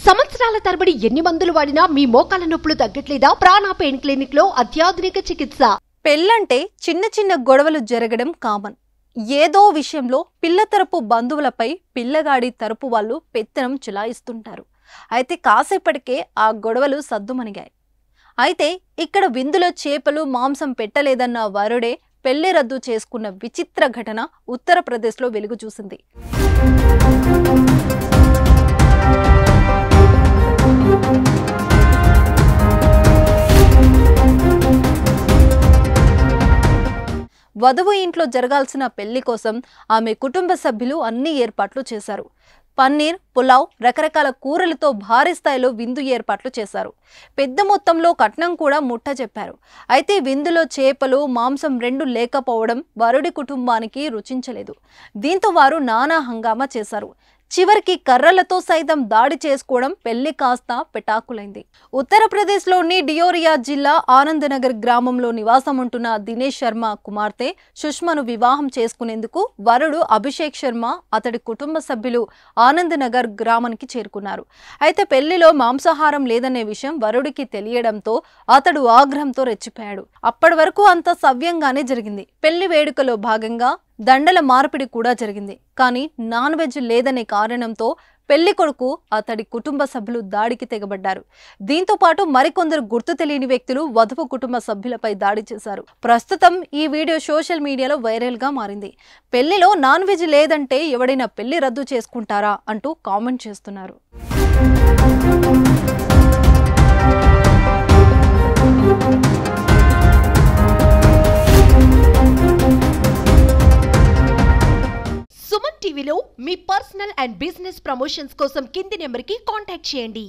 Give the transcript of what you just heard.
సంవత్సరాల తరబడి ఎన్ని మందులు వాడినా మీ మోకాల నొప్పులు తగ్గట్లేదా? ప్రాణ పెయిన్ క్లినిక్ లో అత్యాధునిక చికిత్స. పెళ్ళంటే చిన్న చిన్న గొడవలు జరగడం కామన్. ఏదో విషయంలో పిల్ల తరపు బంధువులపై పిల్లగాడి తరపు వాళ్ళు పెత్తనం చెలాయిస్తుంటారు. అయితే కాసేపటికే ఆ గొడవలు సద్దుమణిగాయి. అయితే ఇక్కడ విందులో చేపలు మాంసం పెట్టలేదన్న వరుడే పెళ్లి రద్దు చేసుకున్న విచిత్ర ఘటన ఉత్తరప్రదేశ్లో వెలుగు చూసింది. వధువు ఇంట్లో జరగాల్సిన పెళ్లి కోసం ఆమె కుటుంబ సభ్యులు అన్ని ఏర్పాట్లు చేశారు. పన్నీర్, పులావ్, రకరకాల కూరలతో భారీ స్థాయిలో విందు ఏర్పాట్లు చేశారు. పెద్ద మొత్తంలో కట్నం కూడా ముట్ట చెప్పారు. అయితే విందులో చేపలు, మాంసం రెండు లేకపోవడం వరుడి కుటుంబానికి రుచించలేదు. దీంతో వారు నానా హంగామా చేశారు. చివరికి కర్రలతో సైతం దాడి చేసుకోవడం పెళ్లి కాస్త పెటాకులైంది. ఉత్తరప్రదేశ్లోని డియోరియా జిల్లా ఆనందనగర్ గ్రామంలో నివాసం ఉంటున్న దినేష్ శర్మ కుమార్తె సుష్మను వివాహం చేసుకునేందుకు వరుడు అభిషేక్ శర్మ, అతడి కుటుంబ సభ్యులు ఆనందనగర్ గ్రామానికి చేరుకున్నారు. అయితే పెళ్లిలో మాంసాహారం లేదనే విషయం వరుడికి తెలియడంతో అతడు ఆగ్రహంతో రెచ్చిపోయాడు. అప్పటి వరకు అంత సవ్యంగానే జరిగింది. పెళ్లి వేడుకలో భాగంగా దండల మార్పిడి కూడా జరిగింది. కానీ నాన్ వెజ్ లేదనే కారణంతో పెళ్లి కొడుకు, అతడి కుటుంబ సభ్యులు దాడికి తెగబడ్డారు. దీంతో పాటు మరికొందరు గుర్తు తెలియని వ్యక్తులు వధువు కుటుంబ సభ్యులపై దాడి చేశారు. ప్రస్తుతం ఈ వీడియో సోషల్ మీడియాలో వైరల్ గా మారింది. పెళ్లిలో నాన్ వెజ్ లేదంటే ఎవడైనా పెళ్లి రద్దు చేసుకుంటారా అంటూ కామెంట్ చేస్తున్నారు. సుమన్ టీవీలో మీ పర్సనల్ అండ్ బిజినెస్ ప్రమోషన్స్ కోసం కింది నెంబర్కి కాంటాక్ట్ చేయండి.